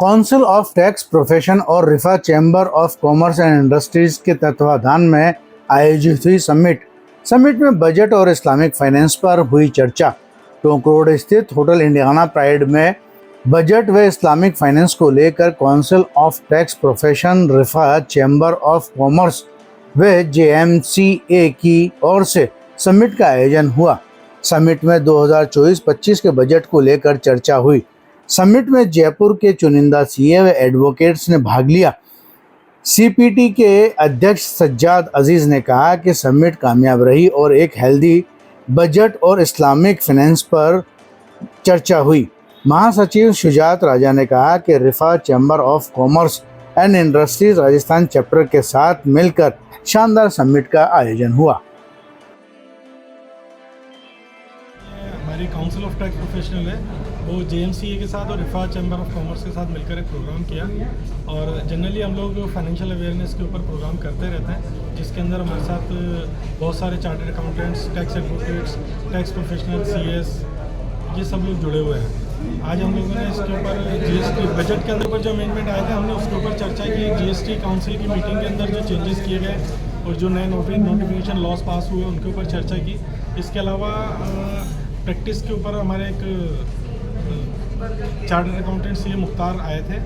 Council of tax profession और Rifa Chamber of Commerce and Industries के तत्वाधान में आयोजित हुई समिट में बजट और इस्लामिक फाइनेंस पर हुई चर्चा। टोंक रोड स्थित होटल इंडियाना प्राइड में बजट व इस्लामिक फाइनेंस को लेकर council of tax profession, रिफा Chamber of commerce व JMCA की ओर से समिट का आयोजन हुआ। समिट में 2024-25 के बजट को लेकर चर्चा हुई। समिट में जयपुर के चुनिंदा CA व एडवोकेट्स ने भाग लिया। CPT के अध्यक्ष सज्जाद अजीज ने कहा कि समिट कामयाब रही और एक हेल्दी बजट और इस्लामिक फाइनेंस पर चर्चा हुई। महासचिव शुजात राजा ने कहा कि Rifa Chamber of Commerce and Industries Rajasthan chapter के साथ मिलकर शानदार समिट का आयोजन हुआ। हमारी काउंसिल ऑफ टैक्स प्रोफेशनल है, वो JMCA के साथ और रिफा चैम्बर ऑफ कॉमर्स के साथ मिलकर एक प्रोग्राम किया। और जनरली हम लोग फाइनेंशियल अवेयरनेस के ऊपर प्रोग्राम करते रहते हैं, जिसके अंदर हमारे साथ बहुत सारे chartered accountants, tax advocates, tax professional, CS, ये सब लोग जुड़े हुए हैं। आज हम लोगों ने इसके ऊपर GST बजट के अंदर पर जो अमेंडमेंट आए थे, हमने उसके ऊपर चर्चा की। GST काउंसिल की मीटिंग के अंदर जो चेंजेस किए गए और जो नए नोटिफिकेशन लॉस पास हुए उनके ऊपर चर्चा की। इसके अलावा प्रैक्टिस के ऊपर हमारे एक चार्टर्ड अकाउंटेंट CA मुख्तार आए थे,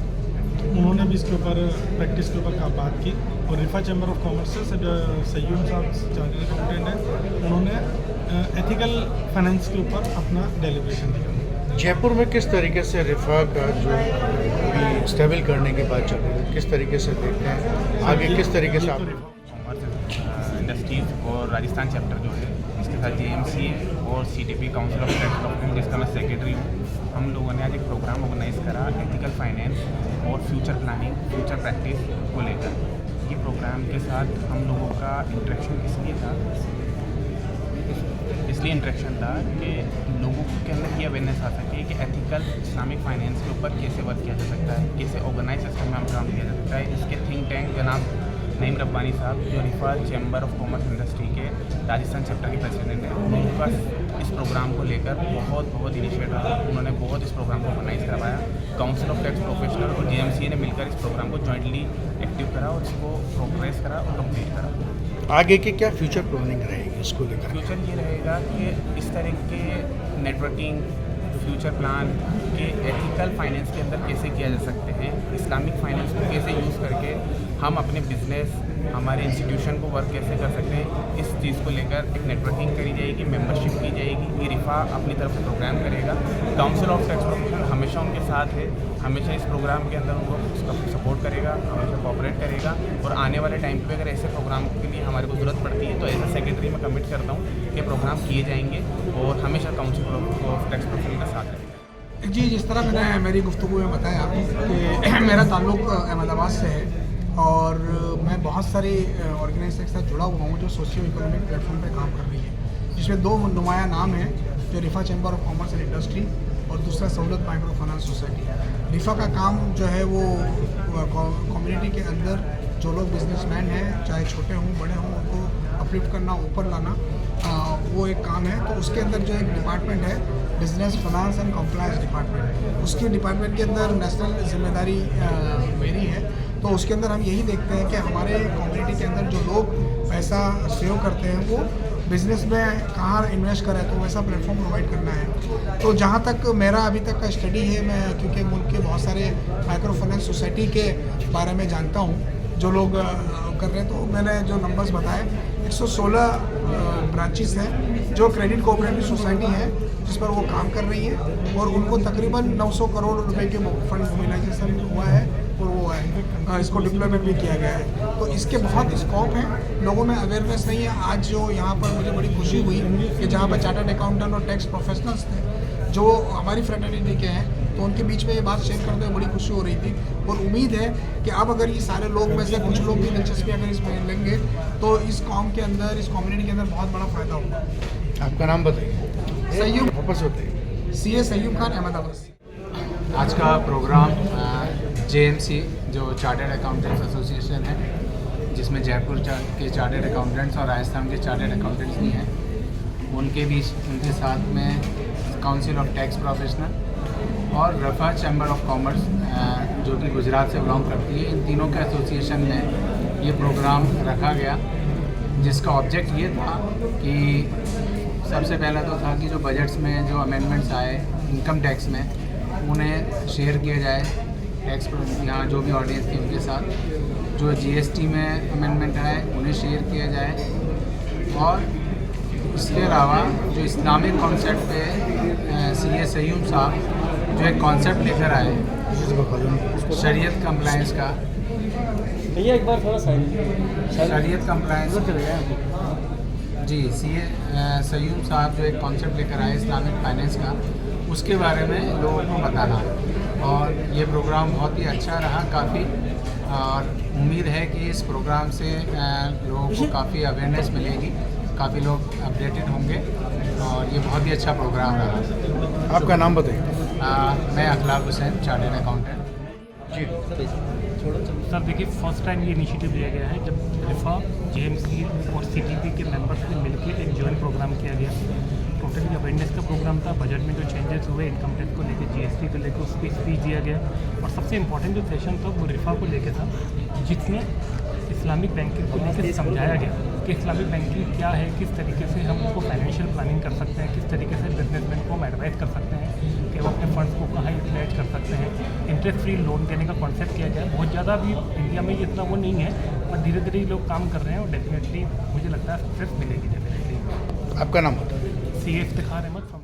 उन्होंने भी इसके ऊपर प्रैक्टिस के ऊपर बात की। और रिफा चैम्बर ऑफ कॉमर्स से सैयद साहब चार्टर्ड अकाउंटेंट हैं, उन्होंने एथिकल फाइनेंस के ऊपर अपना डेलिब्रेशन दिया। जयपुर में किस तरीके से रिफा का जो अभी स्टेबल करने की बात चल रही है, किस तरीके से देखते हैं आगे, किस तरीके से आप कॉमर्स इंडस्ट्रीज और राजस्थान चैप्टर जो है, इसके साथ JMCA और CTP council of tax profession, जिसका मैं सेक्रेटरी हूँ, हम लोगों ने आज एक प्रोग्राम ऑर्गेनाइज करा एथिकल फाइनेंस और फ्यूचर प्लानिंग, फ्यूचर प्रैक्टिस को लेकर। ये प्रोग्राम के साथ हम लोगों का इंटरेक्शन इसलिए इंटरेक्शन था कि लोगों के अंदर ये अवेयरनेस आ सके कि एथिकल इस्लामिक फाइनेंस के ऊपर कैसे वर्क किया जा सकता है, कैसे ऑर्गेनाइज सिस्टम में हम काम किया जा सकता है। इसके थिंक टैंक जनाब नईम रब्बानी साहब, जो Rifa Chamber of commerce industry के राजस्थान चैप्टर के प्रेसिडेंट हैं, उनका इस प्रोग्राम को लेकर बहुत इनिशिएटिव रहा। उन्होंने बहुत इस प्रोग्राम को ऑर्गेनाइज करवाया। काउंसिल ऑफ टैक्स प्रोफेशनल और JMCA ने मिलकर इस प्रोग्राम को जॉइंटली एक्टिव करा और इसको प्रोग्रेस करा और कंप्लीट करा। आगे की क्या फ्यूचर प्लानिंग रहेगी इसको लेकर? फ्यूचर ये रहेगा कि इस तरह के नेटवर्किंग फ्यूचर प्लान के एथिकल फाइनेंस के अंदर कैसे किया जा सकते हैं, इस्लामिक फाइनेंस को कैसे यूज़ करके हम अपने बिजनेस, हमारे इंस्टीट्यूशन को वर्क कैसे कर सकते हैं, इस चीज़ को लेकर एक नेटवर्किंग करी जाएगी, मेंबरशिप की जाएगी। ये रिफा अपनी तरफ से प्रोग्राम करेगा। काउंसिल ऑफ टैक्स प्रोफेशन हमेशा उनके साथ है, हमेशा इस प्रोग्राम के अंदर उनको सपोर्ट करेगा, हमेशा कोऑपरेट करेगा। और आने वाले टाइम पे अगर ऐसे प्रोग्राम के लिए हमारे को ज़रूरत पड़ती है तो एज ए सेक्रेटरी मैं कमिट करता हूँ कि प्रोग्राम किए जाएंगे और हमेशा काउंसिल ऑफ टैक्स प्रोफेशन का साथ रहेगा। जी, जिस तरह मैंने मेरी गुफ्तगू में बताया कि मेरा ताल्लुक़ अहमदाबाद से है और मैं बहुत सारी ऑर्गेनाइजेशन के साथ जुड़ा हुआ हूँ जो सोशियो इकोनॉमिक प्लेटफॉर्म पे काम कर रही है, जिसमें दो नुमाया नाम हैं, जो Rifa Chamber of Commerce and Industry और दूसरा सहूलत माइक्रो फाइनेंस सोसाइटी। रिफा का काम जो है वो कम्युनिटी के अंदर जो लोग बिजनेसमैन हैं, चाहे छोटे हों बड़े हों, उनको अपलिफ्ट करना, ऊपर लाना, वो एक काम है। तो उसके अंदर जो एक डिपार्टमेंट है business finance and compliance department, उसके डिपार्टमेंट के अंदर नेशनल जिम्मेदारी मेरी है। तो उसके अंदर हम यही देखते हैं कि हमारे कम्युनिटी के अंदर जो लोग पैसा सेव करते हैं वो बिज़नेस में कहाँ इन्वेस्ट करें, तो वैसा प्लेटफॉर्म प्रोवाइड करना है। तो जहाँ तक मेरा अभी तक का स्टडी है, मैं क्योंकि मुल्क के बहुत सारे माइक्रो फाइनेंस सोसाइटी के बारे में जानता हूँ जो लोग कर रहे हैं, तो मैंने जो नंबर्स बताए 116 ब्रांचेस हैं जो क्रेडिट कोऑपरेटिव सोसाइटी है जिस पर वो काम कर रही है और उनको तकरीबन 900 करोड़ रुपए के फंड मोबिलाइजेशन हुआ है और वो है इसको डिप्लॉयमेंट भी किया गया है। तो इसके बहुत स्कोप हैं, लोगों में अवेयरनेस नहीं है। आज जो यहाँ पर मुझे बड़ी खुशी हुई कि जहाँ पर चार्टर्ड अकाउंटेंट और टैक्स प्रोफेशनल्स थे जो हमारी फ्रेटर्निटी के हैं, तो उनके बीच में ये बात शेयर करते हुए बड़ी खुशी हो रही थी। और उम्मीद है कि अब अगर ये सारे लोग में से कुछ लोग भी दिलचस्पी अगर इसमें लेंगे तो इस कॉम के अंदर, इस कम्युनिटी के अंदर बहुत बड़ा फ़ायदा होगा। आपका नाम बताइए। सैय्यूब, वापस बताइए। CA सैय्यूब खान, अहमदाबाद से। आज का प्रोग्राम JMC जो चार्टर्ड अकाउंटेंट्स एसोसिएशन है, जिसमें जयपुर के चार्टर्ड अकाउंटेंट्स और राजस्थान के चार्टर्ड अकाउंटेंट्स भी हैं, उनके साथ में काउंसिल ऑफ टैक्स प्रोफेशनल और रफा चैम्बर ऑफ कॉमर्स जो कि गुजरात से बिलोंग करती है, इन तीनों के एसोसिएशन में ये प्रोग्राम रखा गया, जिसका ऑब्जेक्ट ये था कि सबसे पहला तो था कि जो बजट्स में जो अमेंडमेंट्स आए इनकम टैक्स में, उन्हें शेयर किया जाए टैक्स यहाँ जो भी ऑडियंस थी उनके साथ। जो जीएसटी में अमेंडमेंट आए उन्हें शेयर किया जाए, और इसके अलावा जो इस्लामिक कॉन्सेप्ट पे सीए सयूम साहब जो एक कॉन्सेप्ट लेकर आए शरीयत कंप्लायंस का, भैया एक बार थोड़ा शरीयत कंप्लायंस जी, सीए सयूम साहब जो एक कॉन्सेप्ट लेकर आए इस्लामिक फाइनेंस का, उसके बारे में लोगों को बताना। और ये प्रोग्राम बहुत ही अच्छा रहा काफ़ी, और उम्मीद है कि इस प्रोग्राम से लोगों को काफ़ी अवेयरनेस मिलेगी, काफ़ी लोग अपडेटेड होंगे, और ये बहुत ही अच्छा प्रोग्राम रहा। आपका नाम बताइए। मैं अखलाक हुसैन, चार्टर्ड अकाउंटेंट। सर देखिए, फर्स्ट टाइम ये इनिशिएटिव लिया गया है जब रिफा, जेएमसी और सीटीपी के मेंबर्स ने मिलकर एक जॉइंट प्रोग्राम किया गया। टोटली अवेयरनेस का प्रोग्राम था। बजट में जो चेंजेस हुए इनकम टैक्स को लेकर, जीएसटी को लेकर, उस पर स्पीच दिया गया। और सबसे इम्पोर्टेंट जो सेशन था वो रिफा को लेकर था, जिसमें इस्लामिक बैंकिंग को लेकर समझाया गया कि इस्लामिक बैंकिंग क्या है, किस तरीके से हम उसको फाइनेंशियल प्लानिंग कर सकते हैं, किस तरीके से बिजनेसमैन को हम एडवाइस कर सकते हैं कि वो अपने फंड्स को कहाँ यूटिलाइज कर सकते हैं। इंटरेस्ट फ्री लोन देने का कॉन्सेप्ट किया गया है। बहुत ज़्यादा अभी इंडिया में इतना वो नहीं है, पर धीरे धीरे लोग काम कर रहे हैं, और डेफिनेटली मुझे लगता है सक्सेस मिलेगी डेफिनेटली। आपका नाम बताइए। CA Iftikhar Ahmad from